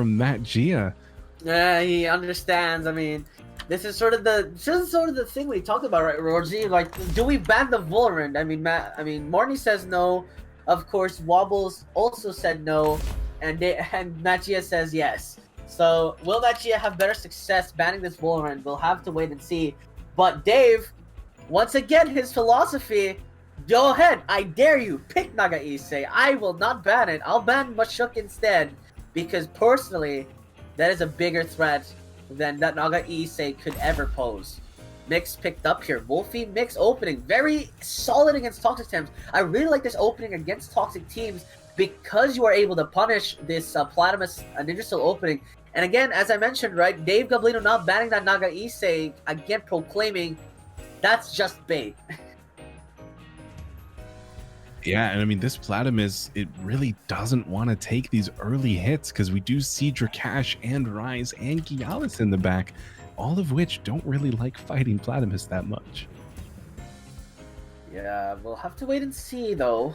from Matt Gia. Yeah, he understands. I mean, this is sort of the thing we talked about, right, Rawrzyyy? Like, do we ban the Vulnerant? I mean, Morny says no. Of course, Wobbles also said no, and Matt Gia says yes. So, will Matt Gia have better success banning this Vulnerant? We'll have to wait and see. But Dave, once again, his philosophy: go ahead, I dare you, pick Naga Issei. I will not ban it. I'll ban Mashuk instead, because personally, that is a bigger threat than that Naga Issei could ever pose. Mix picked up here. Wolfie Mix opening. Very solid against toxic teams. I really like this opening against toxic teams because you are able to punish this Platymus Ninja Steel opening. And again, as I mentioned, right, Dave Goblino not banning that Naga Issei, again proclaiming that's just bait. Yeah, and I mean, this Platymus, it really doesn't want to take these early hits because we do see Drakash and Rawrzyyy and Gialis in the back, all of which don't really like fighting Platymus that much. Yeah, we'll have to wait and see, though.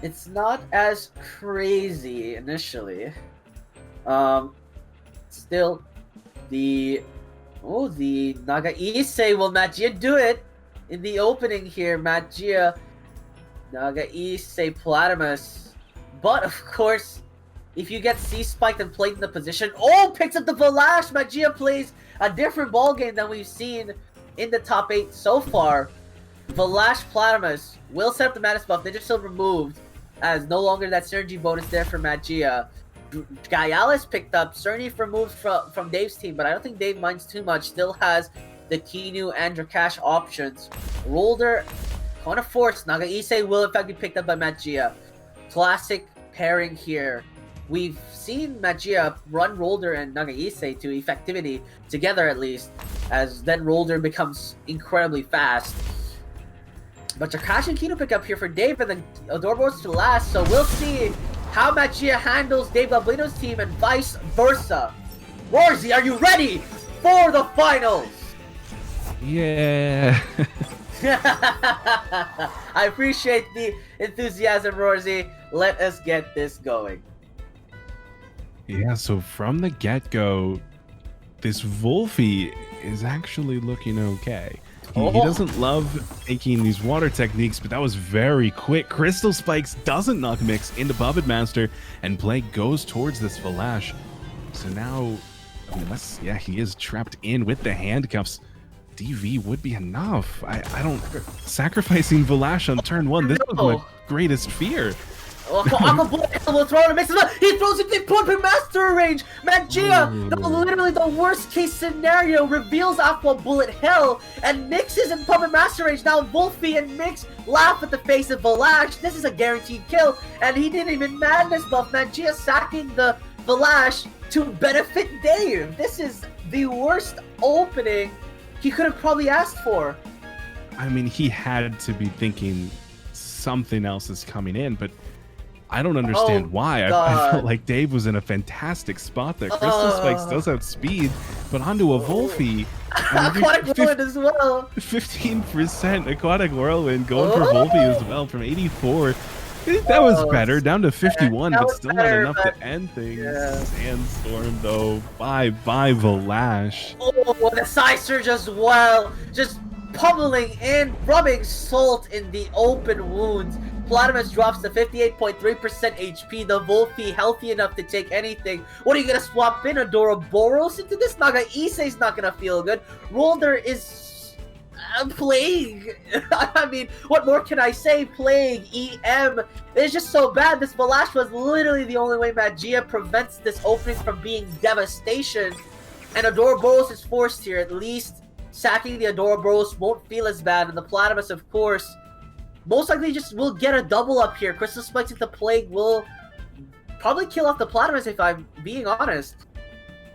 It's not as crazy initially. Still, the Naga Issei, will Matt Gia do it? In the opening here, Matt Gia, Naga Issei Platymus. But of course, if you get C-spiked and played in the position, picks up the Valash! Matt Gia plays a different ballgame than we've seen in the top 8 so far. Valash Platymus will set up the Madness buff. Ninja Steel removed, as no longer that synergy bonus there for Matt Gia. Gialis picked up, Cernif removed from Dave's team, but I don't think Dave minds too much. Still has the Kinu and Drakash options. Rolder, kind of forced. Naga Issei will in fact be picked up by Matt Gia. Classic pairing here. We've seen Matt Gia run Rolder and Naga Issei to effectivity, together at least, as then Rolder becomes incredibly fast. But Drakash and Kinu pick up here for Dave, and then Adorbos to last, so we'll see how Matt Gia handles Dave Goblino's team and vice versa. Rawrzyyy, are you ready for the finals? Yeah. I appreciate the enthusiasm, Rawrzyyy. Let us get this going. Yeah, so from the get-go, this Wolfie is actually looking okay. He doesn't love taking these water techniques, but that was very quick. Crystal Spikes doesn't knock Mix into Puppet Master, and Plague goes towards this Valash. So now, unless, yeah, he is trapped in with the handcuffs, DV would be enough. I don't... Sacrificing Valash on turn 1, this was my greatest fear. Aqua Bullet will throw it, mixes up. He throws it in Puppet Master range. Matt Gia, literally the worst case scenario, reveals Aqua Bullet Hell and mixes in Puppet Master range. Now Wolfie and Mix laugh at the face of Valash. This is a guaranteed kill, and he didn't even Madness buff. Matt Gia sacking the Valash to benefit Dave. This is the worst opening he could have probably asked for. I mean, he had to be thinking something else is coming in, but I don't understand why. I felt like Dave was in a fantastic spot there. Crystal Spikes does have speed, but onto a Wolfie. Aquatic Whirlwind as well. 15% Aquatic Whirlwind going for Wolfie as well from 84. That was better, down to 51, but still not enough to end things. Yeah. Sandstorm though, bye Valash. Oh, the side surge as well, just pummeling in, rubbing salt in the open wounds. Platymus drops to 58.3% HP. The Wolfie healthy enough to take anything. What are you gonna swap in? Adoraboros into this? Naga Issei's not gonna feel good. Rolder is Plague. I mean, what more can I say? Plague, EM. It's just so bad. This Valash was literally the only way Matt Gia prevents this opening from being devastation. And Adoraboros is forced here. At least sacking the Adoraboros won't feel as bad. And the Platymus, of course, most likely just will get a double up here. Crystal Spikes into Plague will probably kill off the Platymus, if I'm being honest.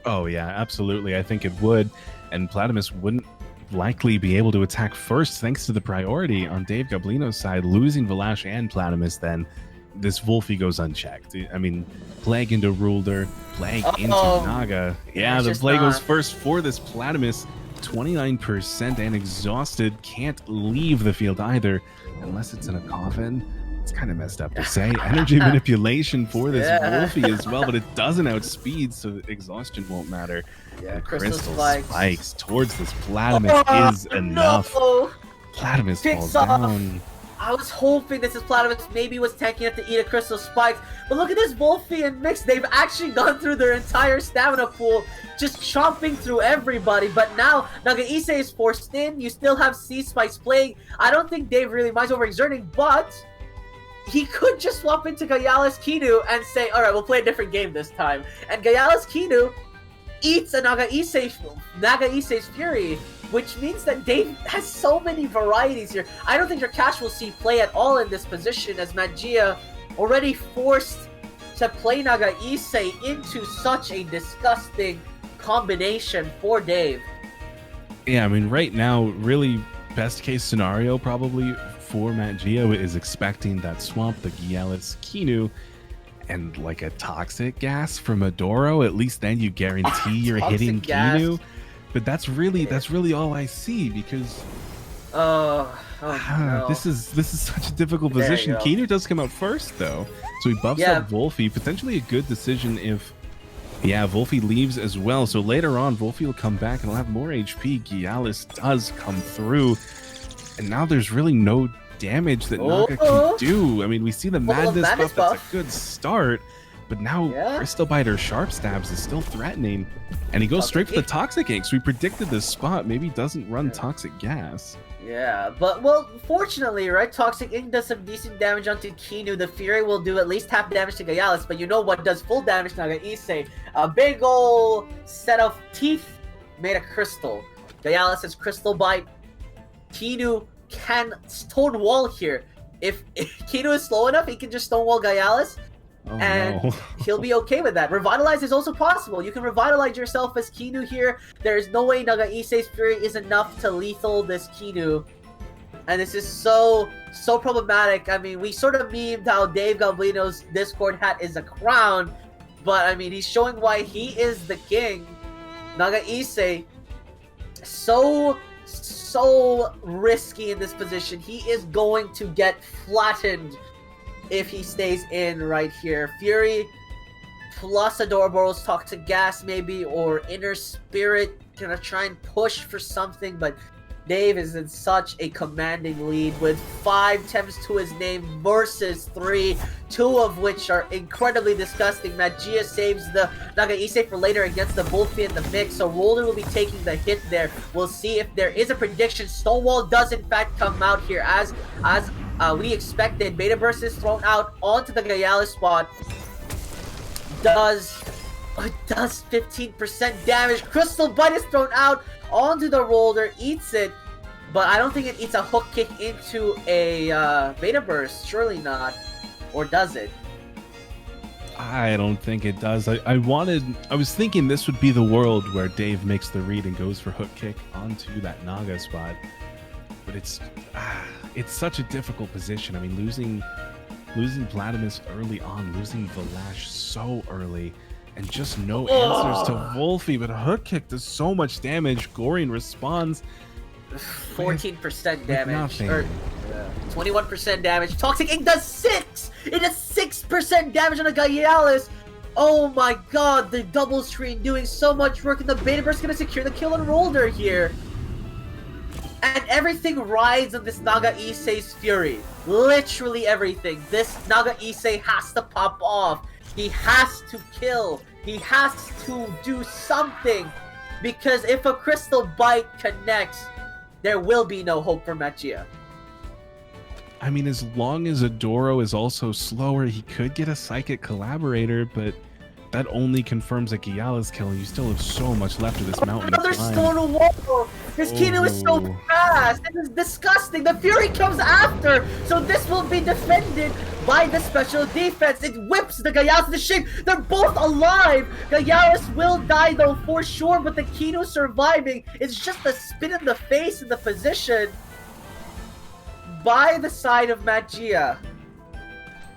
Oh yeah, absolutely. I think it would. And Platymus wouldn't likely be able to attack first thanks to the priority on Dave Goblino's side. Losing Valash and Platymus, then this Wolfie goes unchecked. I mean, Plague into Rulder, Plague into Naga. Yeah, the Plague goes first for this Platymus. 29% and exhausted. Can't leave the field either, unless it's in a coffin. It's kind of messed up to say. Energy manipulation for this Wolfie as well, but it doesn't outspeed, so exhaustion won't matter. Yeah, and crystal spikes towards this Platamus is enough. No. Platamus falls Picks off. down. I was hoping this is Platamus maybe was tanking enough to eat a crystal spikes, but look at this Wolfie and Mix. They've actually gone through their entire stamina pool, just chomping through everybody. But now Nagaise is forced in. You still have Sea Spikes playing. I don't think Dave really minds overexerting, but he could just swap into Gayala's Kinu and say, all right, we'll play a different game this time. And Gayala's Kinu eats a Nagaise's Fury, which means that Dave has so many varieties here. I don't think your Cash will see play at all in this position, as Magia already forced to play Nagaise into such a disgusting combination for Dave. Yeah, I mean, right now, really best case scenario probably for Magia is expecting that swamp, the Gialis Kinu, and like a toxic gas from Adoro. At least then you guarantee you're hitting Kinu. But that's really all I see, because no. this is such a difficult position. Kinu does come out first though, so he buffs up Wolfie. Potentially a good decision if Wolfie leaves as well. So later on, Wolfie will come back and he'll have more HP. Gialis does come through, and now there's really no damage that Naga can do. I mean, we see the Madness buff. That's a good start. But now Crystal Bite or Sharp Stabs is still threatening. And he goes straight for the Toxic Ink. So we predicted this spot. Maybe he doesn't run Toxic Gas. Yeah, but, well, fortunately, right, Toxic Ink does some decent damage onto Kinu. The Fury will do at least half damage to Gayalis. But you know what does full damage to Nagaise? A big ol' set of teeth made of crystal. Gayalis has Crystal Bite. Kinu can Stonewall here. If Kinu is slow enough, he can just Stonewall Gayalis. And he'll be okay with that. Revitalize is also possible. You can revitalize yourself as Kinu here. There is no way Nagaise's Fury is enough to lethal this Kinu. And this is so problematic. I mean, we sort of memed how Dave Goblino's Discord hat is a crown. But, I mean, he's showing why he is the king. Nagaise, so risky in this position. He is going to get flattened if he stays in right here. Fury plus Adoraboro's Toxic Gas maybe, or Inner Spirit, gonna try and push for something, but Dave is in such a commanding lead with 5 Temps to his name versus 3, 2 of which are incredibly disgusting. Magia saves the Nagaise for later against the Wolfie in the mix, so Roller will be taking the hit there. We'll see if there is a prediction. Stonewall does in fact come out here as we expected. Beta Burst is thrown out onto the Gayalis spot. Does 15% damage. Crystal Bite is thrown out onto the Roller, eats it, but I don't think it eats a hook kick into a Beta Burst. Surely not. Or does it? I don't think it does. I was thinking this would be the world where Dave makes the read and goes for hook kick onto that Naga spot. But it's such a difficult position. I mean, losing Platamus early on, losing Valash so early, and just no answers to Wolfie. But a hook kick does so much damage. Gorian responds 14% damage. Or 21% 21% damage. Toxic Ink does 6! It does 6% damage on a Gayalis! Oh my god, the double screen doing so much work, and the Beta Burst gonna secure the kill on Roller here. And everything rides on this Nagaise's Fury. Literally everything. This Nagaise has to pop off. He has to kill. He has to do something. Because if a Crystal Bite connects, there will be no hope for Magia. I mean, as long as Adoro is also slower, he could get a Psychic Collaborator, but that only confirms a Giala's kill, and you still have so much left of this mountain. Another stone wall! This Kinu is so fast! This is disgusting! The Fury comes after! So this will be defended by the special defense. It whips the Gayalis to shape. They're both alive! Gayalis will die though, for sure, but the Kinu surviving is just a spin in the face in the position by the side of Magia.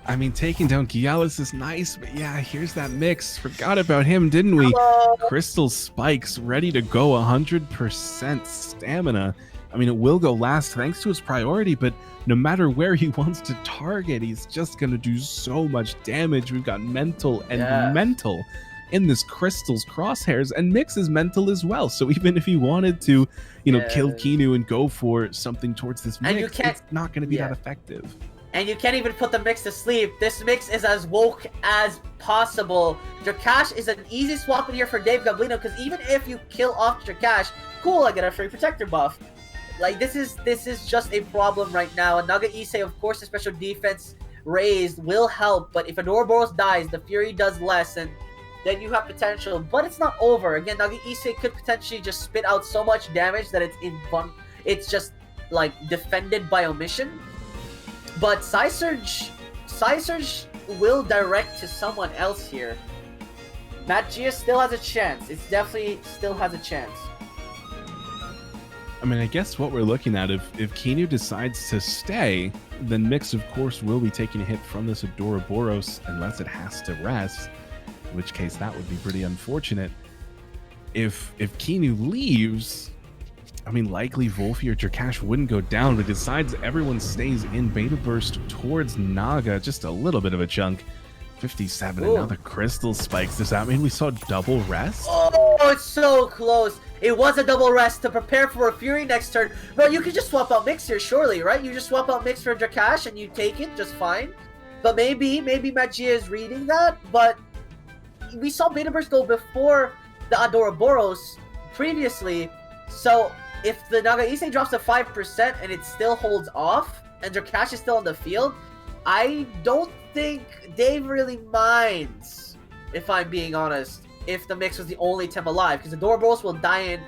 I mean, taking down Gialis is nice, but yeah, here's that mix. Forgot about him, didn't we? Hello. Crystal Spikes ready to go, 100% stamina. I mean, it will go last thanks to his priority, but no matter where he wants to target, he's just going to do so much damage. We've got mental and mental in this Crystal's crosshairs, and Mix is mental as well. So even if he wanted to, you know, kill Kinu and go for something towards this Mix, it's not going to be that effective. And you can't even put the Mix to sleep. This Mix is as woke as possible. Drakash is an easy swap in here for Dave Goblino, because even if you kill off Drakash, cool, I get a free protector buff. Like, this is just a problem right now. And Naga Issei, of course, the special defense raised will help, but if Ouroboros dies, the Fury does less, and then you have potential. But it's not over. Again, Naga Issei could potentially just spit out so much damage that it's just like defended by omission. But Psysurge will direct to someone else here. Magia still has a chance. It's definitely still has a chance. I mean, I guess what we're looking at, if Kinu decides to stay, then Mix, of course, will be taking a hit from this Ouroboros unless it has to rest, in which case that would be pretty unfortunate. If Kinu leaves, I mean, likely Wolfie or Drakash wouldn't go down, but decides everyone stays in Beta Burst towards Naga, just a little bit of a chunk. 57, another Crystal spikes. Does that mean we saw double rest? Oh, it's so close. It was a double rest to prepare for a Fury next turn. But you could just swap out Mix here, surely, right? You just swap out Mix for Drakash and you take it just fine. But maybe Magia is reading that, but we saw Beta Burst go before the Ouroboros previously, so if the Naga Issei drops to 5% and it still holds off, and Drakash is still on the field, I don't think Dave really minds, if I'm being honest, if the Mix was the only Temp alive, because the Ouroboros will die in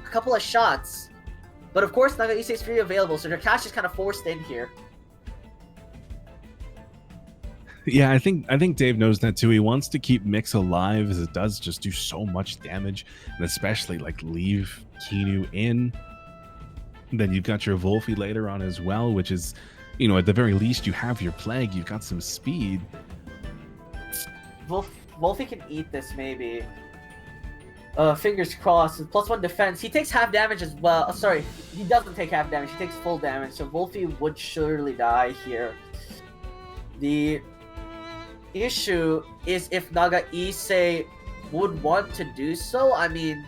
a couple of shots. But of course, Naga Issei is free available, so Drakash is kind of forced in here. Yeah, I think Dave knows that too. He wants to keep Mix alive, as it does just do so much damage, and especially like leave Kinu in. Then you've got your Wolfie later on as well, which is, you know, at the very least you have your Plague, you've got some speed. Wolfie can eat this maybe. Fingers crossed. +1 defense. He takes half damage as well. Sorry, he doesn't take half damage. He takes full damage. So Wolfie would surely die here. The issue is if Naga Issei would want to do so. I mean,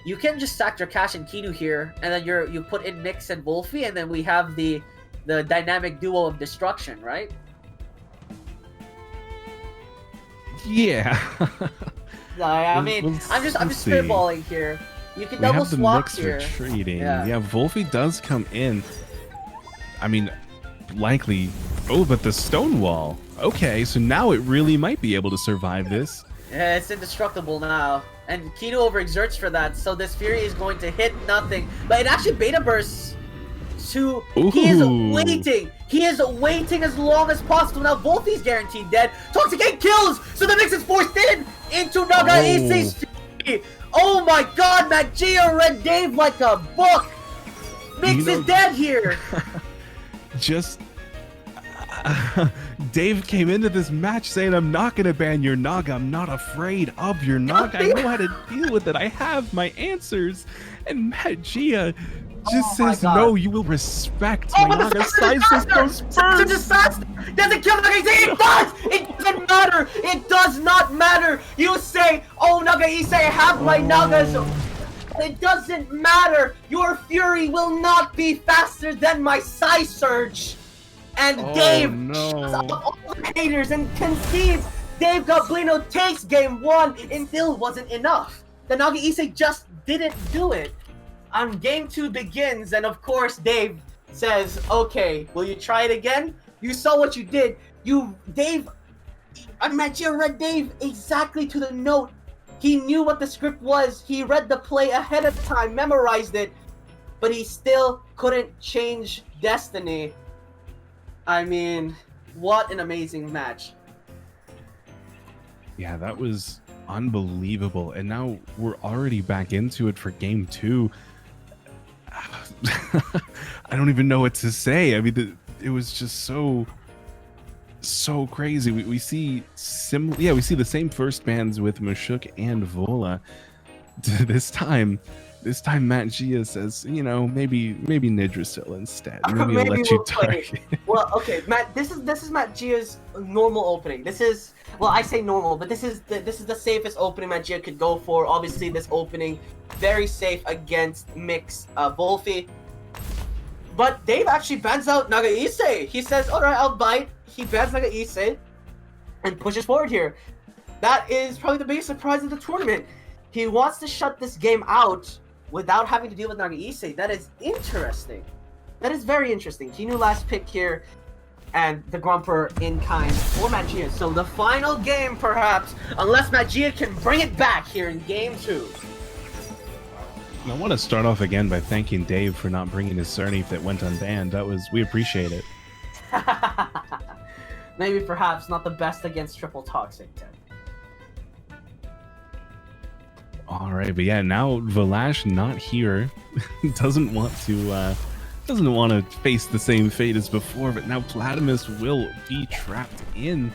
you can just sack Drakash and Kinu here, and then you put in Mix and Wolfie, and then we have the dynamic duo of destruction, right? Yeah. I mean, I'm just spitballing here. You can double swap here. Mix retreating. Yeah, Wolfie does come in. I mean, likely. Oh, but the stone wall. Okay, so now it really might be able to survive this. Yeah, it's indestructible now. And Kinu overexerts for that, so this Fury is going to hit nothing. But it actually Beta Bursts to... Ooh. He is waiting. He is waiting as long as possible. Now Wolfie's guaranteed dead. Toxicate kills! So the Mix is forced into Naga Issei's Fury. Oh my god, Magia read Dave like a book! Mix is dead here! Just... Dave came into this match saying, I'm not going to ban your Naga. I'm not afraid of your Naga. I know how to deal with it. I have my answers. And Magia just says, no, you will respect my Naga. Sizes goes first. Disaster! Does it kill Naga Issei? It does! It doesn't matter! It does not matter! You say, oh, Naga Issei, I have my Nagas. It doesn't matter! Your Fury will not be faster than my Psysurge! And Dave shuts up all the haters and concedes. Dave Goblino takes game 1. It still wasn't enough. The Naga Issei just didn't do it. Game 2 begins, and of course Dave says, okay, will you try it again? You saw what you did. Magia read Dave exactly to the note. He knew what the script was. He read the play ahead of time, memorized it, but he still couldn't change destiny. I mean, what an amazing match. Yeah, that was unbelievable. And now we're already back into it for game 2. I don't even know what to say. I mean, it was just so crazy. We see we see the same first bans with Mashuk and Vola. This time, This time Matt Gia says, you know, maybe Nidrasil instead. Maybe, Maybe I'll let you we'll play. target. Well, okay, Matt. This is Matt Gia's normal opening. This is, well, I say normal, but this is the safest opening Matt Gia could go for. Obviously, this opening very safe against Mix Wolfie. But Dave actually bans out Naga Issei. He says, "All right, I'll bite." He bans Naga Issei and pushes forward here. That is probably the biggest surprise of the tournament. He wants to shut this game out without having to deal with Naga Issei. That is interesting. That is very interesting. Kinu last pick here, and the Grumper in kind for Magia. So the final game, perhaps, unless Magia can bring it back here in game 2. I want to start off again by thanking Dave for not bringing his Snrplat that went unbanned. We appreciate it. Maybe perhaps not the best against triple toxic. All right, but yeah, now Valash not here, doesn't want to face the same fate as before. But now Platimus will be trapped in.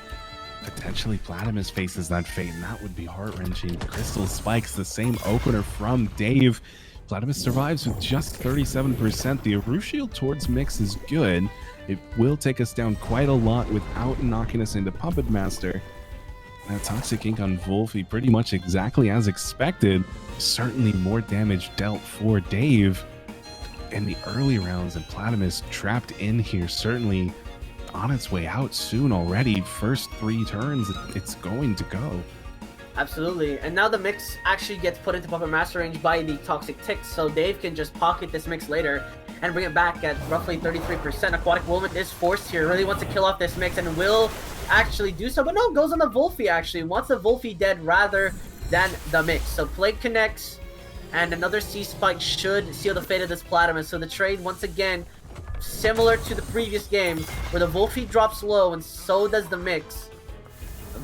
Potentially, Platimus faces that fate, and that would be heart-wrenching. Crystal spikes the same opener from Dave. Platimus survives with just 37%. The Aru Shield towards Mix is good. It will take us down quite a lot without knocking us into Puppet Master. Now, Toxic Ink on Wolfie, pretty much exactly as expected. Certainly more damage dealt for Dave in the early rounds, and Platimus trapped in here, certainly on its way out soon already. First 3 turns, it's going to go. Absolutely. And now the Mix actually gets put into Puppet Master range by the Toxic Tick, so Dave can just pocket this Mix later and bring it back at roughly 33%. Aquatic Woman is forced here, really wants to kill off this Mix and will actually do so, but no, goes on the Wolfie actually. Wants the Wolfie dead rather than the Mix. So Plague connects, and another Sea Spike should seal the fate of this Platimus. So the trade, once again, similar to the previous game, where the Wolfie drops low and so does the Mix,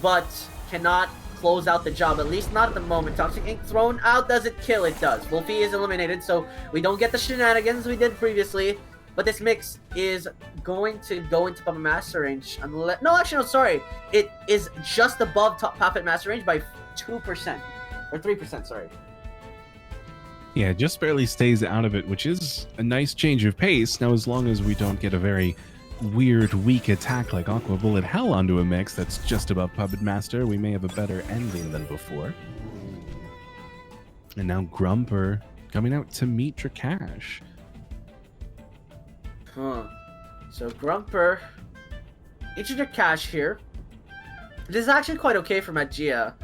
but cannot close out the job, at least not at the moment. Toxic Ink thrown out, does it kill? It does. Wolfie is eliminated, so we don't get the shenanigans we did previously, but this Mix is going to go into Puppet Master range. Unless, no, actually, no, sorry. It is just above top Puppet Master range by 2%, or 3%, sorry. Yeah, just barely stays out of it, which is a nice change of pace. Now, as long as we don't get a very weird, weak attack like Aqua Bullet Hell onto a Mix that's just above Puppet Master, we may have a better ending than before. And now Grumper coming out to meet Drakash. So Grumper into Drakash here. This is actually quite okay for Magia,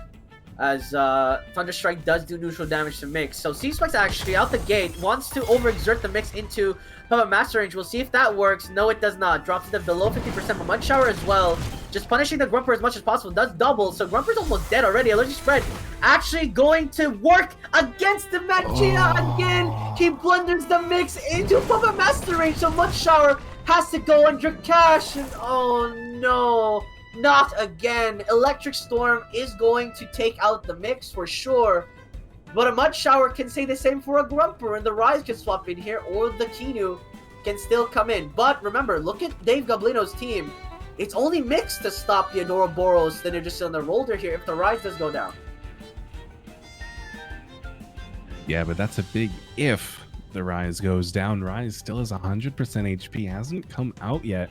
as Thunderstrike does do neutral damage to Mix. So C-Spike's actually out the gate, wants to overexert the Mix into Puppet Master range. We'll see if that works. No, it does not. Drops it to below 50%, but Mud Shower as well. Just punishing the Grumper as much as possible. Does double, so Grumper's almost dead already. Allergy Spread actually going to work against the Magia again. He blunders the Mix into Puppet Master range, so Mud Shower has to go on Drakash, and oh no. Not again. Electric Storm is going to take out the Mix for sure. But a Mud Shower can say the same for a Grumper, and the Rawrzyyy can swap in here, or the Kinu can still come in. But remember, look at Dave Goblino's team. It's only Mix to stop the Adoraboros, then they're just on the roller here if the Rawrzyyy does go down. Yeah, but that's a big if the Rawrzyyy goes down. Rawrzyyy still has 100% HP, hasn't come out yet,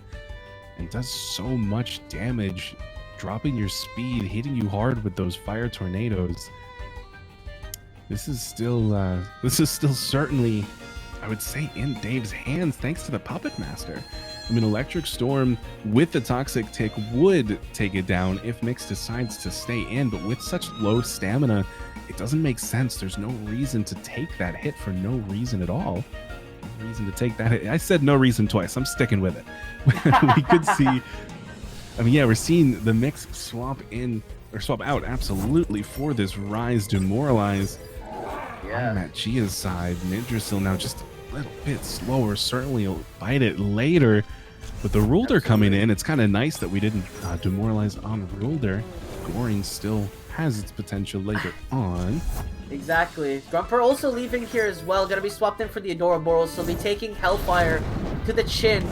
and does so much damage, dropping your speed, hitting you hard with those fire tornadoes. This is still certainly, I would say, in Dave's hands, thanks to the Puppet Master. I mean, Electric Storm with the Toxic Tick would take it down if Mix decides to stay in, but with such low stamina, it doesn't make sense. There's no reason to take that hit for no reason at all. No reason to take that hit. I said no reason twice. I'm sticking with it. We could see, I mean, yeah, we're seeing the Mix swap in, or swap out, absolutely, for this Rawrzyyy Demoralize. Yeah. On Machia's side, Nidrasil now just a little bit slower. Certainly will bite it later. But the Rulder coming in, it's kind of nice that we didn't demoralize on Rulder. Goring still has its potential later on. Exactly. Grumper also leaving here as well. Gonna be swapped in for the Adoraboros, so he'll be taking Hellfire to the chin.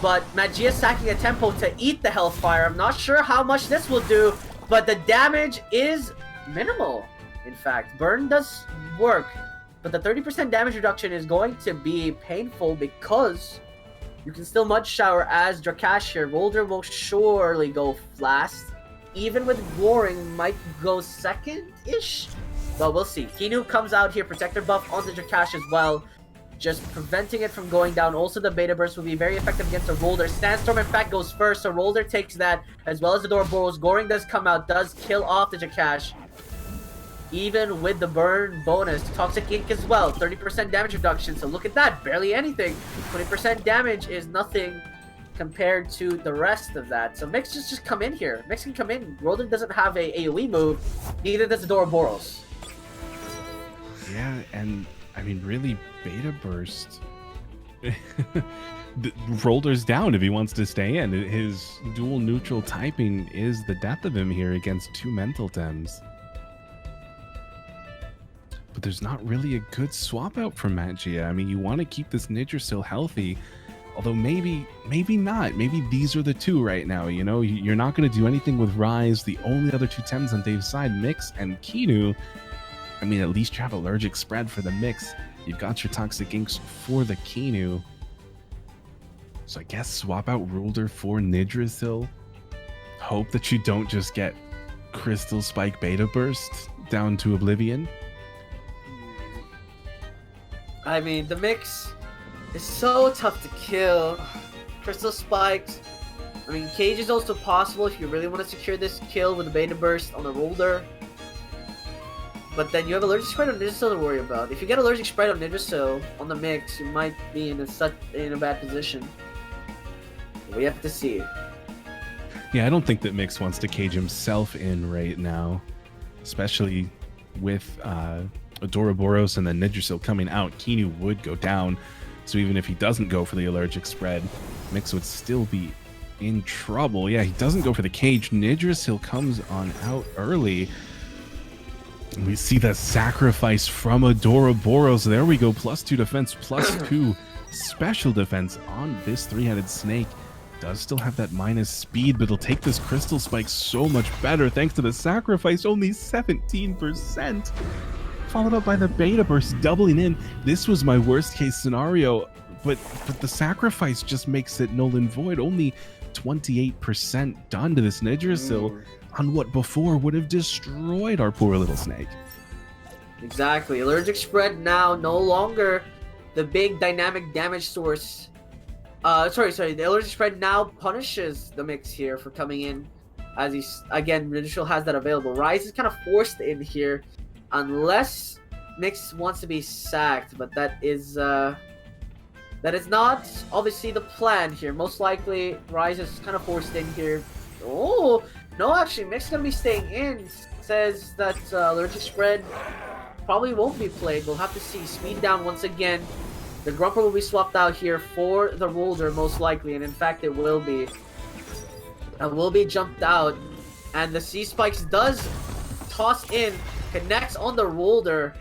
But Magia sacking a tempo to eat the Hellfire. I'm not sure how much this will do, but the damage is minimal. In fact, burn does work, but the 30% damage reduction is going to be painful because you can still Mud Shower as Drakash here. Rolder will surely go last. Even with Goring, might go second-ish? Well, we'll see. Kinu comes out here, Protector buff on the Drakash as well, just preventing it from going down. Also, the Beta Burst will be very effective against the Rolder. Sandstorm, in fact, goes first, so Rolder takes that, as well as the Ouroboros. Goring does come out, does kill off the Drakash. Even with the burn bonus, Toxic Ink as well, 30% damage reduction, so look at that, barely anything. 20% damage is nothing compared to the rest of that. So Mix just come in here. Mix can come in. Rolder doesn't have a AoE move, neither does the Ouroboros. Yeah, and I mean, really, Beta Burst. Rolder's down if he wants to stay in. His dual neutral typing is the death of him here against 2 Mental Tems. But there's not really a good swap out for Magia. I mean, you want to keep this Yggdrasil healthy, although maybe not. Maybe these are the two right now, you know? You're not going to do anything with Rawrzyyy. The only other 2 Tems on Dave's side, Mix and Kinu. I mean, at least you have Allergic Spread for the Mix. You've got your Toxic Inks for the Kinu. So I guess swap out Rolder for Yggdrasil. Hope that you don't just get Crystal Spike Beta Burst down to Oblivion. I mean, the Mix is so tough to kill. Crystal Spikes. I mean, Cage is also possible if you really want to secure this kill with the Beta Burst on the Rolder. But then you have Allergic Spread on Yggdrasil to worry about. If you get Allergic Spread on Yggdrasil on the Mix, you might be in a bad position. We have to see. Yeah, I don't think that Mix wants to cage himself in right now, especially with Ouroboros and then Yggdrasil coming out. Kinu would go down, so even if he doesn't go for the Allergic Spread, Mix would still be in trouble. Yeah, he doesn't go for the cage. Yggdrasil comes on out early. And we see the sacrifice from Ouroboros. There we go, +2 defense, +2 special defense on this 3-headed snake. Does still have that minus speed, but it'll take this Crystal Spike so much better thanks to the sacrifice, only 17%. Followed up by the Beta Burst doubling in. This was my worst case scenario, but the sacrifice just makes it null and void. Only 28% done to this Yggdrasil on what before would have destroyed our poor little snake. Exactly. Allergic Spread now no longer the big dynamic damage source. Sorry. The Allergic Spread now punishes the Mix here for coming in, as he's again Yggdrasil has that available. Rawrzyyy is kind of forced in here, unless Mix wants to be sacked, but that is not obviously the plan here. Most likely Rawrzyyy is kind of forced in here. Oh no, actually Mix is gonna be staying in. Says that Allergic Spread probably won't be played. We'll have to see. Speed down once again. The Grumper will be swapped out here for the Rolder, most likely, and in fact it will be. And will be jumped out. And the Sea Spikes does toss in, connects on the Rolder.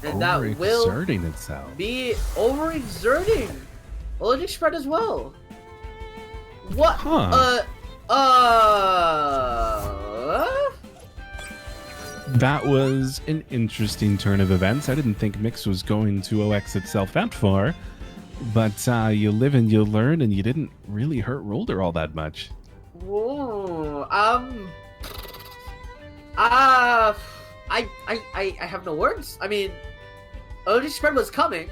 And that will itself. Be overexerting. Allergic Spread as well. What? Huh. That was an interesting turn of events. I didn't think Mix was going to OX itself that far, but you live and you learn, and you didn't really hurt Rolder all that much. Whoa. I have no words. I mean, Allergic Spread was coming.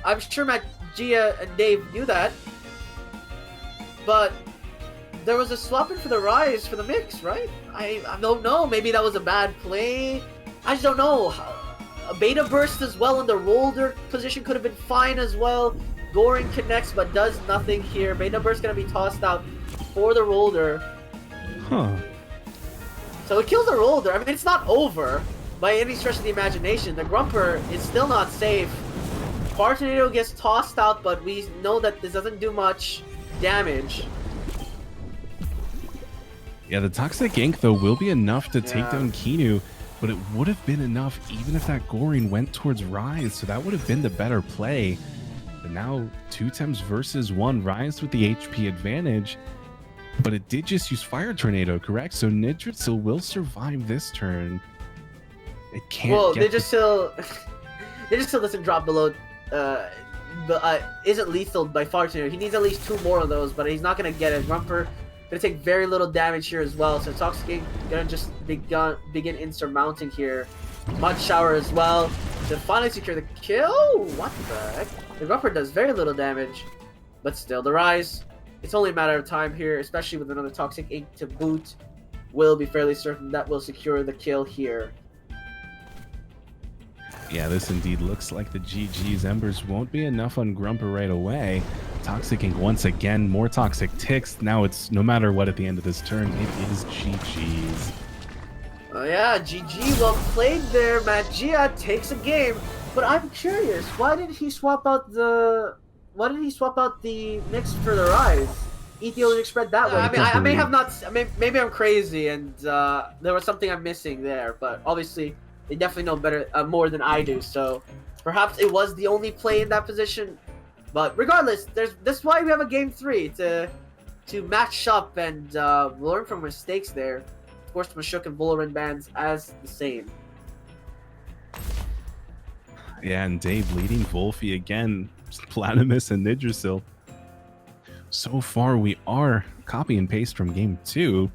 I'm sure Gia and Dave knew that, but there was a swap in for the Rawrzyyy for the Mix, right? I don't know. Maybe that was a bad play. I just don't know. A Beta Burst as well in the Rolder position could have been fine as well. Goring connects but does nothing here. Beta Burst gonna be tossed out for the Rolder. Huh. So it kills the Rolder. I mean, it's not over by any stretch of the imagination. The Grumper is still not safe. Fire Tornado gets tossed out, but we know that this doesn't do much damage. Yeah, the Toxic Ink, though, will be enough to take down Kinu, but it would have been enough even if that Goring went towards Rawrzyyy, so that would have been the better play. But now, 2 Tems versus 1, Rawrzyyy with the HP advantage, but it did just use Fire Tornado, correct? So Yggdrasil will survive this turn. It can't. Well, get they just still doesn't drop below. Isn't lethal by far too. He needs at least 2 more of those, but he's not gonna get it. Grumper gonna take very little damage here as well. So Toxic Ink gonna just begin insurmounting here. Mud Shower as well to finally secure the kill. What the heck? The Grumper does very little damage, but still the Rawrzyyy. It's only a matter of time here, especially with another Toxic Ink to boot. Will be fairly certain that will secure the kill here. Yeah, this indeed looks like the GG's. Embers won't be enough on Grumper right away. Toxic Ink once again, more toxic ticks. Now it's no matter what at the end of this turn, it is GG's. Oh yeah, GG, well played there. Magia takes a game, but I'm curious, why did he swap out the mix for the Rawrzyyy? Ethiopian spread that way. I may have not. Maybe I'm crazy, and there was something I'm missing there. But obviously, they definitely know better, more than I do. So perhaps it was the only play in that position. But regardless, that's why we have a game 3 to match up and learn from mistakes there. Of course, Mashuk and Valorant bans as the same. Yeah, and Dave leading Wolfie again. Platimus and Nidrasil. So far, we are copy and paste from game 2.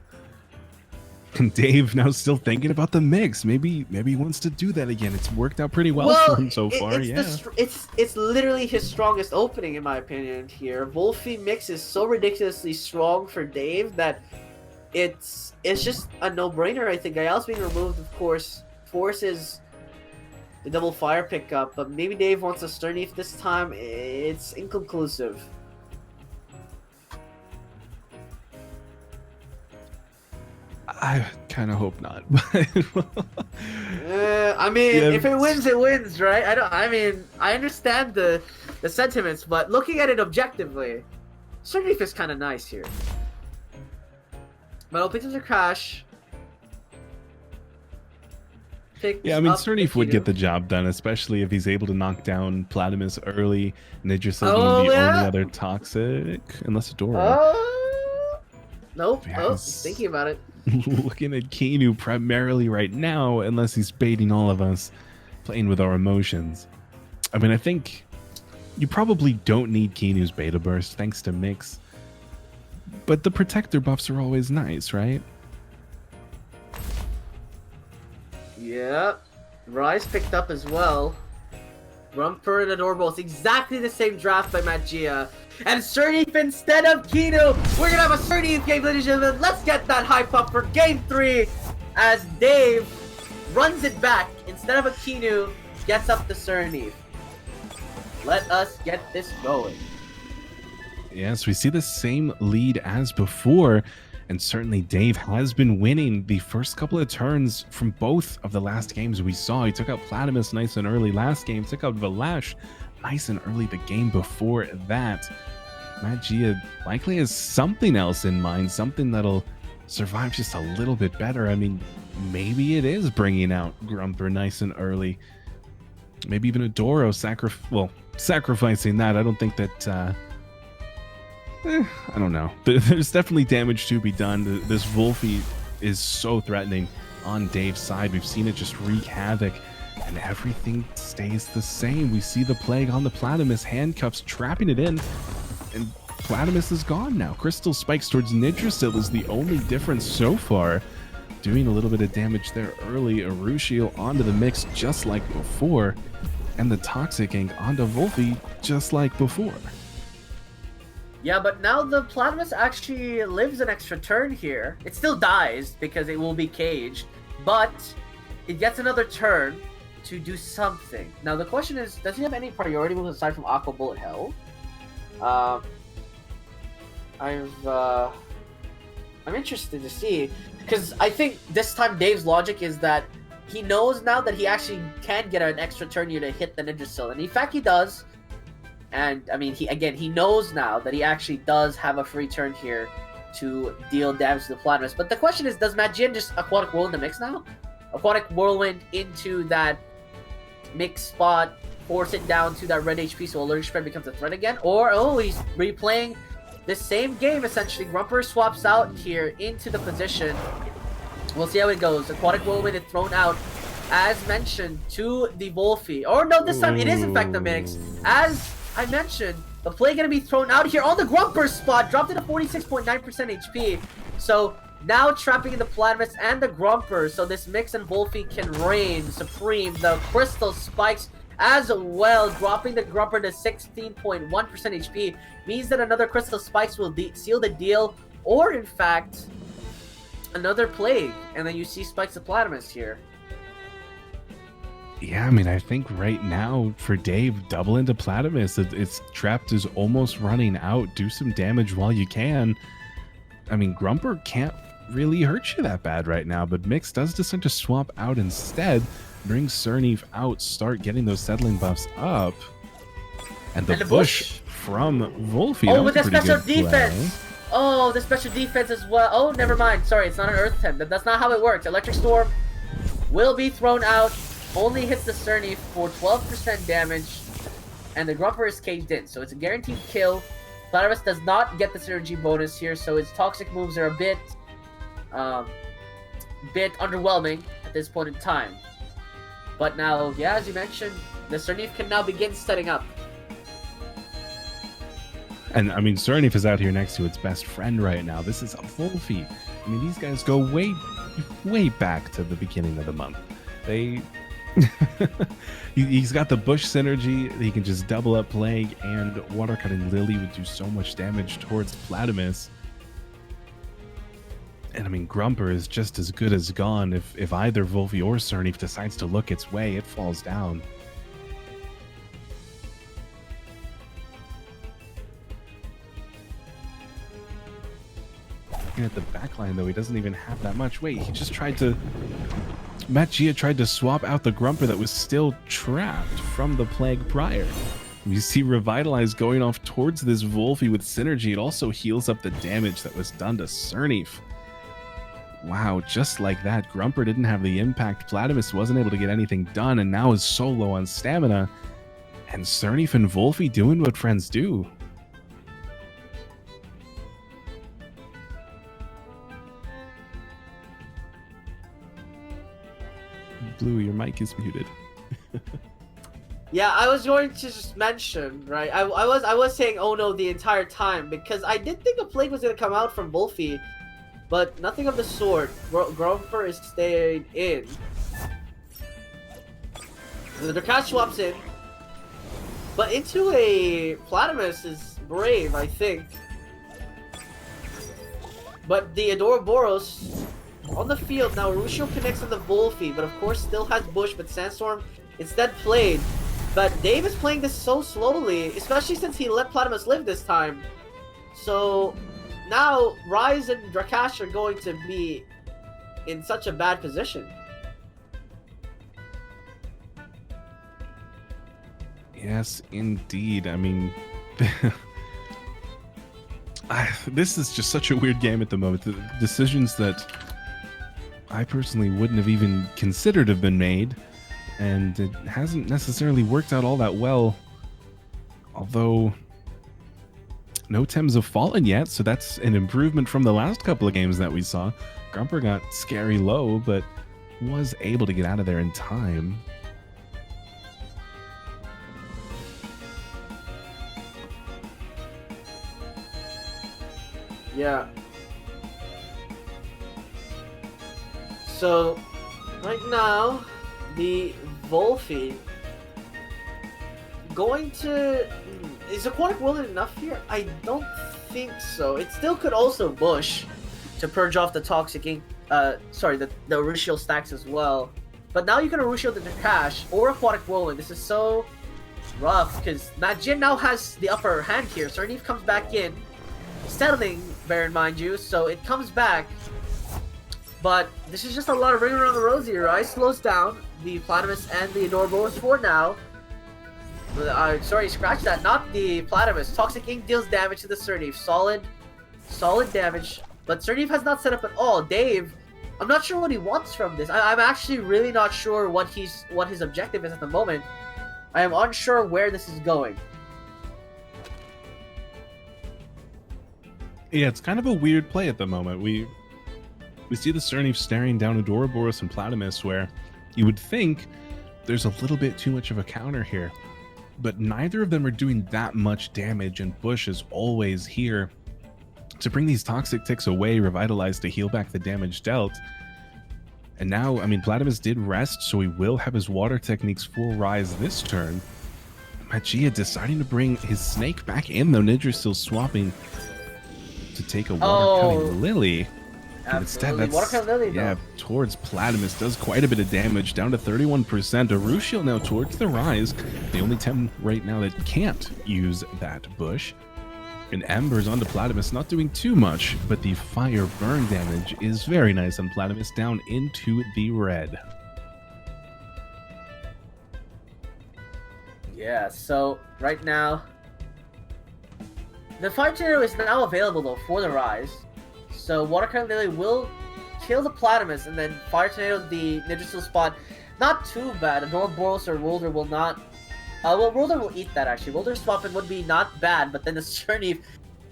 And Dave now still thinking about the mix. Maybe he wants to do that again. It's worked out pretty well for him so far. It's literally his strongest opening in my opinion here. Wolfie mix is so ridiculously strong for Dave that it's just a no-brainer. I think IL's being removed, of course, forces the double fire pickup, but maybe Dave wants a Snrplat this time. It's inconclusive. I kind of hope not. I mean, yeah. If it wins, it wins, right? I understand the sentiments, but looking at it objectively, Snrplat is kind of nice here. But opens a crash. Yeah, I mean, Snrplat would get the job done, especially if he's able to knock down Platimus early, and they're just the only other toxic, unless Adora. Nope. Yes. Oh, he's thinking about it. Looking at Keanu primarily right now, unless he's baiting all of us, playing with our emotions. I mean, I think you probably don't need Keanu's beta burst, thanks to Mix. But the protector buffs are always nice, right? Yeah, Rawrzyyy picked up as well. Grumper and Adore both exactly the same draft by Magia. And Snrplat instead of Keanu. We're gonna have a Snrplat game, ladies and gentlemen. Let's get that hype up for game 3 as Dave runs it back. Instead of a Keanu, gets up the Snrplat. Let us get this going. Yes, we see the same lead as before. And certainly Dave has been winning the first couple of turns from both of the last games we saw. He took out Platimus nice and early last game, took out Valash nice and early the game before that. Magia likely has something else in mind, something that'll survive just a little bit better. I mean, maybe it is bringing out Grumper nice and early. Maybe even Adoro sacrificing that. I don't think that... I don't know. There's definitely damage to be done. This Wolfie is so threatening on Dave's side. We've seen it just wreak havoc, and everything stays the same. We see the plague on the Platimus, handcuffs trapping it in, and Platimus is gone now. Crystal spikes towards Nidrasil is the only difference so far. Doing a little bit of damage there early. Rawrzyyy onto the mix just like before, and the Toxic Ink onto Wolfie just like before. Yeah, but now the Platimus actually lives an extra turn here. It still dies because it will be caged, but it gets another turn to do something. Now the question is, does he have any priority moves aside from Aqua Bullet Hell? I'm interested to see, because I think this time Dave's logic is that he knows now that he actually can get an extra turn here to hit the Nidrasil, and in fact he does. And I mean, he knows now that he actually does have a free turn here to deal damage to the Platimus. But the question is, does Magia just Aquatic Whirlwind the mix now? Aquatic Whirlwind into that mix spot, force it down to that red HP so Allergic Spread becomes a threat again? Or, oh, he's replaying the same game essentially. Grumper swaps out here into the position. We'll see how it goes. Aquatic Whirlwind is thrown out as mentioned, to the Wolfie. Or no, this time it is in fact the Mix. As I mentioned, the play gonna be thrown out here on the Grumper spot, dropped it to 46.9% HP. So now trapping in the Platypus and the Grumper, so this Mix and Wolfie can reign supreme. The Crystal Spikes as well, dropping the Grumper to 16.1% HP, means that another Crystal Spikes will seal the deal, or in fact, another Plague, and then you see Spikes the Platypus here. Yeah, I mean, I think right now for Dave, double into Platypus, its trapped is almost running out. Do some damage while you can. I mean, Grumper can't really hurt you that bad right now, but Mix does decide to swap out instead, bring Snrplat out, start getting those settling buffs up. And the bush from Wolfie. Oh, with the special defense! Oh, the special defense as well. Oh, never mind. Sorry, it's not an Earth Temp. That's not how it works. Electric Storm will be thrown out. Only hits the Snrplat for 12% damage, and the Grumper is caged in, so it's a guaranteed kill. Platypus does not get the synergy bonus here, so its toxic moves are a bit underwhelming at this point in time. But now, yeah, as you mentioned, the Snrplat can now begin setting up. And I mean, Snrplat is out here next to its best friend right now. This is a Wolfie. I mean, these guys go way back to the beginning of the month. He's got the bush synergy. He can just double up Plague, and Water Cutting Lily would do so much damage towards Platypus. And I mean, Grumper is just as good as gone. If either Wolfie or Snrplat decides to look its way, it falls down. Looking at the backline, though, he doesn't even have that much. Wait, he just tried to... Gia tried to swap out the Grumper that was still trapped from the Plague prior. We see Revitalize going off towards this Wolfie with synergy. It also heals up the damage that was done to Snrplat. Wow, just like that, Grumper didn't have the impact. Platypus wasn't able to get anything done, and now is so low on stamina. And Snrplat and Wolfie doing what friends do. Blue, your mic is muted. Yeah, I was going to just mention, right? I was saying oh no the entire time, because I did think a Plague was going to come out from Wolfie, but nothing of the sort. Grumper is staying in. The Drakash swaps in, but into a Platypus is brave, I think. But the Adoraboros on the field now. Ruscio connects on the Wolfie, but of course still has Bush, but Sandstorm instead played. But Dave is playing this so slowly, especially since he let Platypus live this time. So now Rawrzyyy and Drakash are going to be in such a bad position. Yes, indeed. I mean, this is just such a weird game at the moment. The decisions that I personally wouldn't have even considered have been made, and it hasn't necessarily worked out all that well. Although no Tems have fallen yet, so that's an improvement from the last couple of games that we saw. Grumper got scary low, but was able to get out of there in time. Yeah. So, right now, the Wolfie going to... Is Aquatic Whirlwind enough here? I don't think so. It still could also Bush to purge off the Toxic Ink... sorry, the Urushiol stacks as well. But now you can Urushiol the Drakash or Aquatic Whirlwind. This is so rough, because Jin now has the upper hand here. Snrplat comes back in, settling, bear in mind you, so it comes back. But this is just a lot of ring around the rosy. Rawrzyyy slows down the Platypus and the Adoraboros for now. Sorry, scratch that. Not the Platypus. Toxic Ink deals damage to the Snrplat. Solid damage. But Snrplat has not set up at all. Dave, I'm not sure what he wants from this. I'm actually really not sure what his objective is at the moment. I am unsure where this is going. Yeah, it's kind of a weird play at the moment. We see the Snrplat staring down Adoraboros and Platypus, where You would think there's a little bit too much of a counter here, but neither of them are doing that much damage, and Bush is always here to bring these toxic ticks away, revitalize to heal back the damage dealt. And now, I mean, Platimus did rest, so he will have his water techniques for Rawrzyyy this turn. Magia deciding to bring his snake back in, though. Nidra still swapping to take a water cutting lily. But instead, that's water cutting lily, yeah, towards Platimus. Does quite a bit of damage, down to 31%. Arushiel now towards the Rawrzyyy. The only Tem right now that can't use that bush. And Ember's onto Platimus, not doing too much, but the fire burn damage is very nice on Platimus, down into the red. Yeah, so right now, the Fire Tornado is now available though for the Rawrzyyy. So Water Current Lily will kill the Platimus, and then Fire Tornado the Nidra spot. Not too bad. Boros or Rolder will not. Well, Rolder will eat that actually. Rolder swapping would be not bad, but then the Snrplat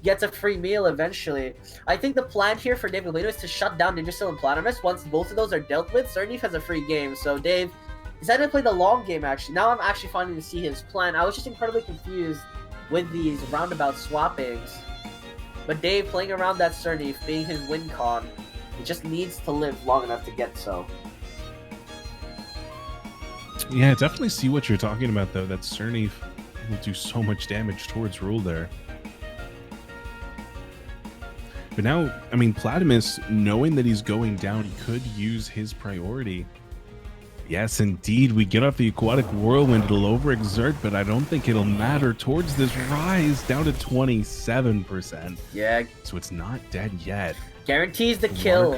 gets a free meal eventually. I think the plan here for Dave Goblino is to shut down Nidra and Platimus. Once both of those are dealt with, Snrplat has a free game. So Dave decided to play the long game actually. Now I'm actually finally to see his plan. I was just incredibly confused with these roundabout swappings. But Dave playing around that Snrplat, being his win con, he just needs to live long enough to get so. Yeah, I definitely see what you're talking about, though. That Snrplat will do so much damage towards Rule there. But now, I mean, Platimus, knowing that he's going down, he could use his priority. Yes, indeed, we get off the Aquatic Whirlwind. It'll overexert, but I don't think it'll matter towards this Rawrzyyy, down to 27%. Yeah. So it's not dead yet. Guarantees the kill.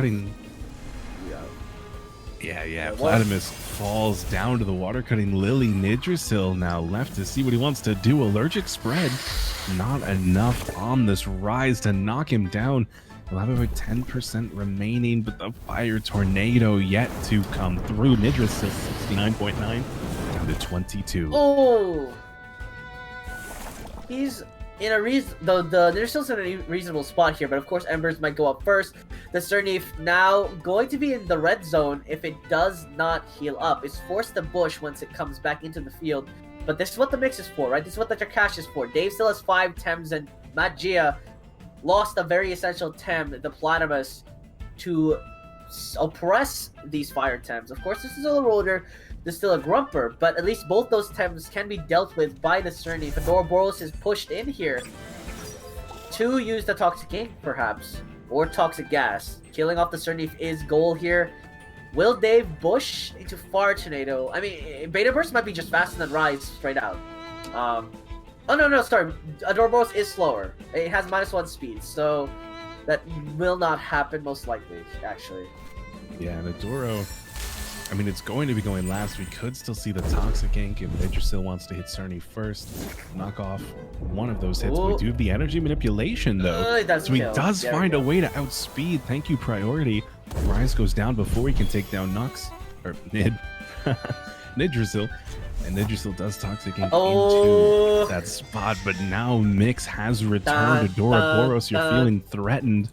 Yeah. Platimus falls down to the water cutting lily. Nidra now left to see what he wants to do. Allergic spread. Not enough on this Rawrzyyy to knock him down. We'll have about 10% remaining, but the fire tornado yet to come through. Nidra 69.9 down to 22. Oh! He's in a the Nidra in a reasonable spot here, but of course Embers might go up first. The Snrplat now going to be in the red zone if it does not heal up. It's forced to bush once it comes back into the field. But this is what the mix is for, right? This is what the Jakash is for. Dave still has 5 Tems, and Magia lost a very essential Tem, the Platimus, to oppress these fire Tems. Of course, this is still a Roller, this is still a Grumper, but at least both those Tems can be dealt with by the Snrplat. Boros is pushed in here to use the Toxic Ink, perhaps, or Toxic Gas. Killing off the Snrplat is goal here. Will Dave bush into Fire Tornado? I mean, Beta Burst might be just faster than Rawrzyyy straight out. Oh, no, sorry. Adorbos is slower. It has -1 speed, so that will not happen most likely, actually. Yeah, and Adoro, I mean, it's going to be going last. We could still see the Toxic Ink if Nidra still wants to hit Snrplat first. Knock off one of those hits. Ooh. We do have the energy manipulation, though. So he does find a way to outspeed. Thank you, priority. Rawrzyyy goes down before he can take down Nux, or Nidra. And Nidra does Toxic Ink into that spot, but now Mix has returned to Boros. You're feeling threatened.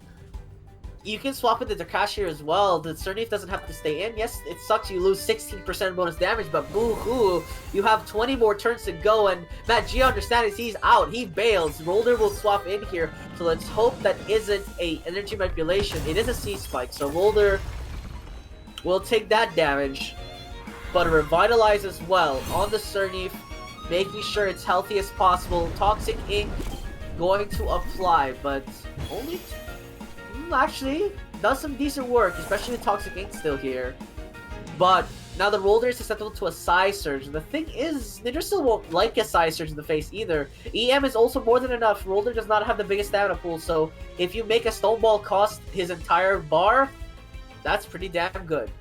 You can swap into Dakash here as well. The Snrplat doesn't have to stay in. Yes, it sucks you lose 16% bonus damage, but boo-hoo. You have 20 more turns to go, and Magia understands he's out. He bails. Rolder will swap in here, so let's hope that isn't a energy manipulation. It is a C-Spike, so Rolder will take that damage. But revitalize as well on the Snrplat, making sure it's healthy as possible. Toxic Ink going to apply, but only actually does some decent work, especially the Toxic Ink still here. But now the Roller is susceptible to a Psy Surge. The thing is, Nidra still won't like a Psy Surge in the face either. EM is also more than enough. Roller does not have the biggest stamina pool, so if you make a Stone Ball cost his entire bar, that's pretty damn good.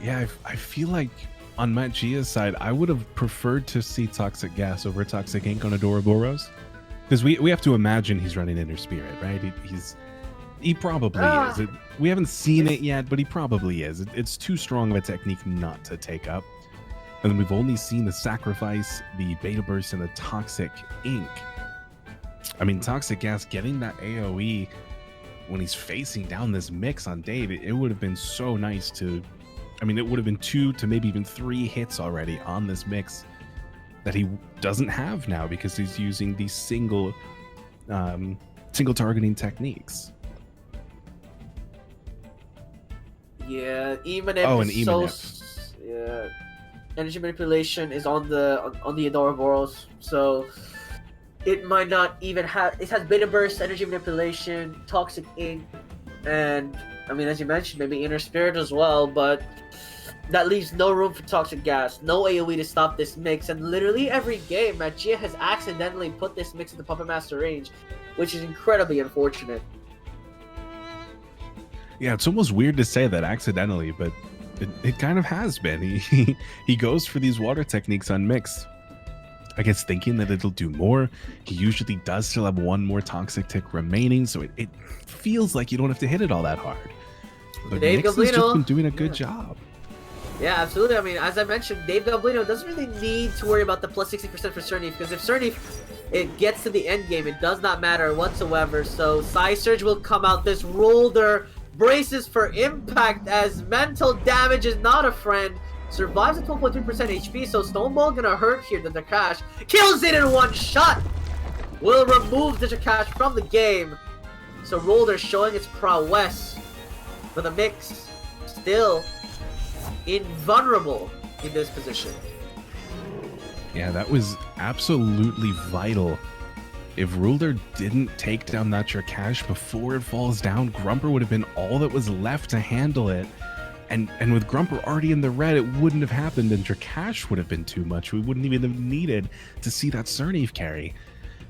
Yeah, I feel like on Matt Gia's side, I would have preferred to see Toxic Gas over Toxic Ink on Adoraboros. Because we have to imagine he's running Inner Spirit, right? He probably is. We haven't seen it yet, but he probably is. It's too strong of a technique not to take up. And then we've only seen the Sacrifice, the Beta Burst, and the Toxic Ink. I mean, Toxic Gas getting that AoE when he's facing down this Mix on Dave, it would have been so nice to I mean, it would have been 2 to maybe even 3 hits already on this mix that he doesn't have now because he's using these single targeting techniques. Yeah, even and if yeah, energy manipulation is on the Adoraboros, so it might not even have. It has beta burst, energy manipulation, toxic ink, and I mean, as you mentioned, maybe inner spirit as well. But that leaves no room for toxic gas, no AOE to stop this mix, and literally every game, Magia has accidentally put this mix in the Puppet Master range, which is incredibly unfortunate. Yeah, it's almost weird to say that accidentally, but it kind of has been. He goes for these water techniques on mix, I guess thinking that it'll do more. He usually does still have 1 more toxic tick remaining, so it feels like you don't have to hit it all that hard. But Dave Mix has just Goblino, been doing a good job. Yeah, absolutely. I mean, as I mentioned, Dave Goblino doesn't really need to worry about the plus 60% for Snrplat, because if Snrplat it gets to the end game, it does not matter whatsoever. So Psy Surge will come out. This Rolder braces for impact as mental damage is not a friend. Survives at 12.3% HP, so Stoneball gonna hurt here. The Drakash kills it in 1 shot. Will remove the Drakash from the game. So Rolder showing its prowess, but the mix still invulnerable in this position. Yeah, that was absolutely vital. If Ruler didn't take down that Drakash before it falls down, Grumper would have been all that was left to handle it. And with Grumper already in the red, it wouldn't have happened, and Drakash would have been too much. We wouldn't even have needed to see that Snrplat carry.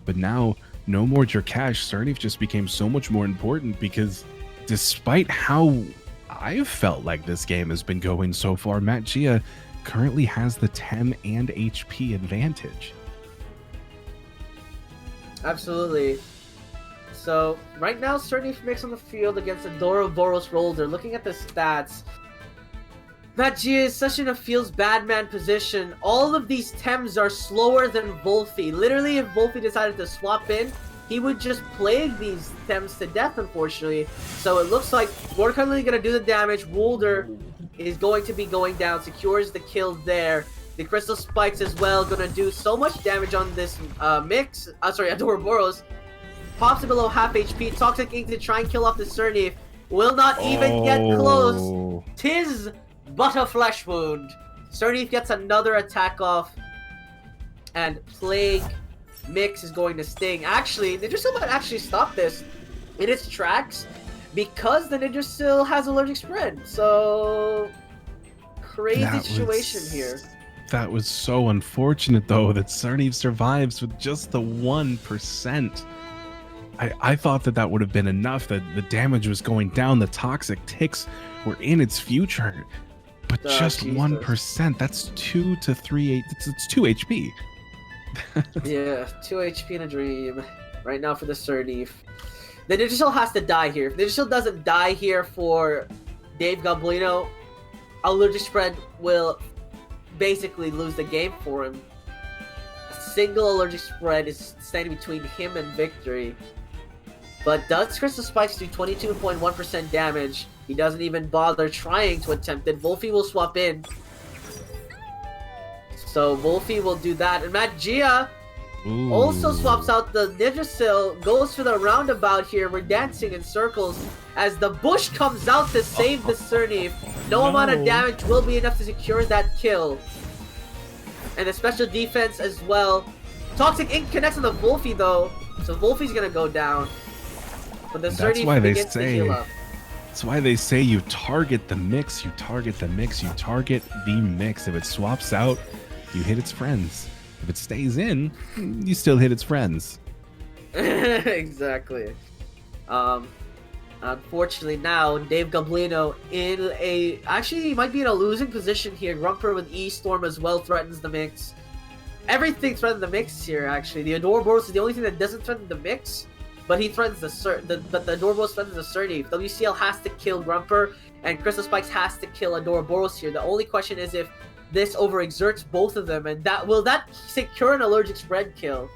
But now, no more Drakash. Snrplat just became so much more important because despite how I've felt like this game has been going so far, Magia currently has the TEM and HP advantage. Absolutely. So, right now, Snrplat mix on the field against Adoraboros Rolder. Looking at the stats, Magia is such in a feels bad man position. All of these Tems are slower than Wolfie. Literally, if Wolfie decided to swap in, he would just plague these Tems to death, unfortunately. So it looks like we're currently going to do the damage. Wolder is going to be going down, secures the kill there. The Crystal Spikes as well, going to do so much damage on this Adoraboros. Pops it below half HP. Toxic Ink to try and kill off the Snrplat. Will not even get close. 'Tis but a flesh wound. Snrplat gets another attack off. And Plague Mix is going to sting. Actually, Ninja Steel might actually stop this in its tracks because the Ninja Steel has allergic spread. So, crazy situation here. That was so unfortunate, though, that Snrplat survives with just the 1%. I thought that would have been enough, that the damage was going down, the toxic ticks were in its future. But just Jesus. 1%, that's 2 to 3, it's 2 HP. Yeah, 2 HP in a dream right now for the Snrplat. The Ninja Steel has to die here. If Ninja Steel doesn't die here for Dave Goblino, allergic spread will basically lose the game for him. A single allergic spread is standing between him and victory. But does Crystal Spikes do 22.1% damage? He doesn't even bother trying to attempt it. Wolfie will swap in. So Wolfie will do that. And Magia also swaps out the Ninja Steel, goes for the roundabout here. We're dancing in circles as the bush comes out to save the Snrplat. No amount of damage will be enough to secure that kill. And the special defense as well. Toxic Ink connects on the Wolfie though, so Wolfie's gonna go down. But the Snrplat begins to heal up. That's why they say you target the mix, you target the mix, you target the mix. If it swaps out, you hit its friends. If it stays in, you still hit its friends. Exactly. Unfortunately now, Dave Goblino in a... Actually, he might be in a losing position here. Grumper with E-Storm as well threatens the mix. Everything threatens the mix here, actually. The Adoraboros is the only thing that doesn't threaten the mix, but he threatens the Adoraboros threatens the Snrplat. WCL has to kill Grumper, and Crystal Spikes has to kill Adoraboros here. The only question is if this overexerts both of them, and will that secure an allergic spread kill?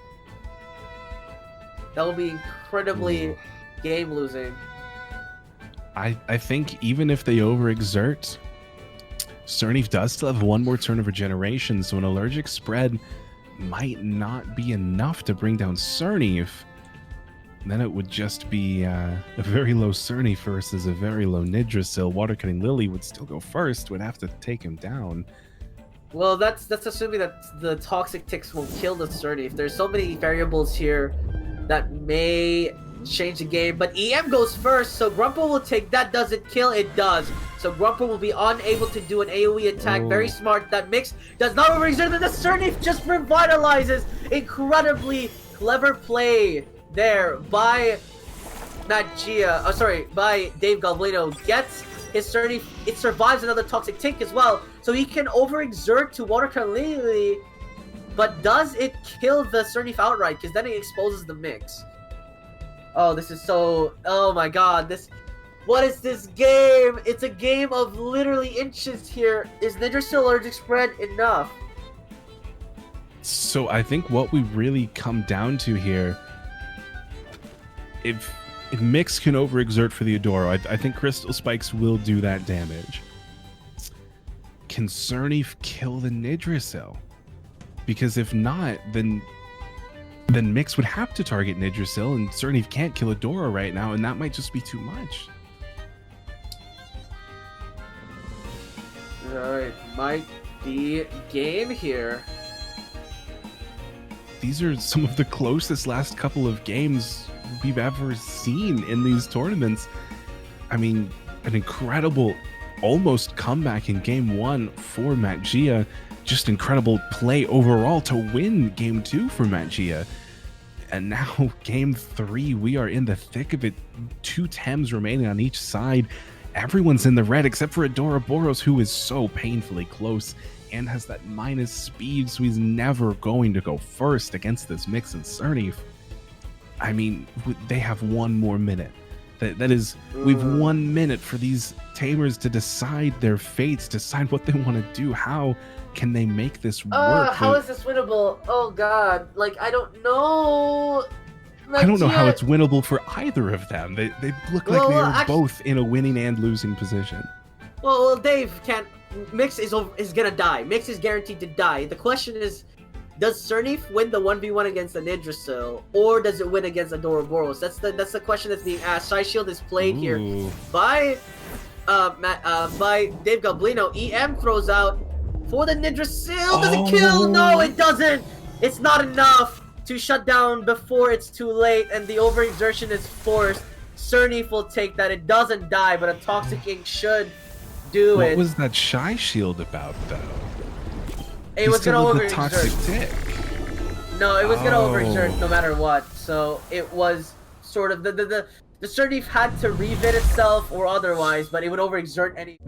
That will be incredibly game losing. I think even if they overexert, Snrplat does still have one more turn of regeneration, so an allergic spread might not be enough to bring down Snrplat. Then it would just be a very low Snrplat versus a very low Nidrasil. Water Cutting Lily would still go first, would have to take him down. Well, that's assuming that the Toxic Ticks will kill the Snrplat. There's so many variables here that may change the game, but EM goes first, so Grumpo will take that. Does it kill? It does. So Grumpo will be unable to do an AoE attack. Very smart. That Mix does not overexert, and the Snrplat just revitalizes. Incredibly clever play there by by Dave Goblino. Gets his Snrplat. It survives another Toxic Tick as well, so he can overexert to Water Cutting, but does it kill the Snrplat outright? Because then it exposes the Mix. Oh, this is so... Oh my god, what is this game? It's a game of literally inches here. Is Nidrasil allergic spread enough? So I think what we really come down to here, if Mix can overexert for the Adoro, I think Crystal Spikes will do that damage. Can Snrplat kill the Nidrasil? Because if not, then Mix would have to target Nidrasil, and Snrplat can't kill Adoro right now, and that might just be too much. Alright, might be game here. These are some of the closest last couple of games we've ever seen in these tournaments. I mean, an incredible almost comeback in game 1 for Rawrzyyy. Just incredible play overall to win game 2 for Rawrzyyy. And now game 3, we are in the thick of it. 2 Tems remaining on each side. Everyone's in the red except for Adoraboros, who is so painfully close and has that minus speed, so he's never going to go first against this Mix and Snrplat. I mean, they have 1 more minute. That is, we've 1 minute for these Tamers to decide their fates, decide what they want to do. How can they make this work? How is this winnable? Oh god, like, I don't know. I don't know how it's winnable for either of them. They look like they are both in a winning and losing position. Well, Dave can't. Mix is gonna die. Mix is guaranteed to die. The question is, does Snrplat win the 1v1 against the Nidrasil, or does it win against Adoraboros? That's the question that's being asked. Shy Shield is played here by Dave Goblino. EM throws out for the Nidrasil. Does it kill? No, it doesn't. It's not enough to shut down before it's too late, and the overexertion is forced. Snrplat will take that. It doesn't die, but a Toxic Ink should do it. What was that Shy Shield about, though? It was gonna overexert. Toxic Tick. No, it was gonna overexert no matter what. So it was sort of the Snrplat had to refit itself or otherwise, but it would overexert any.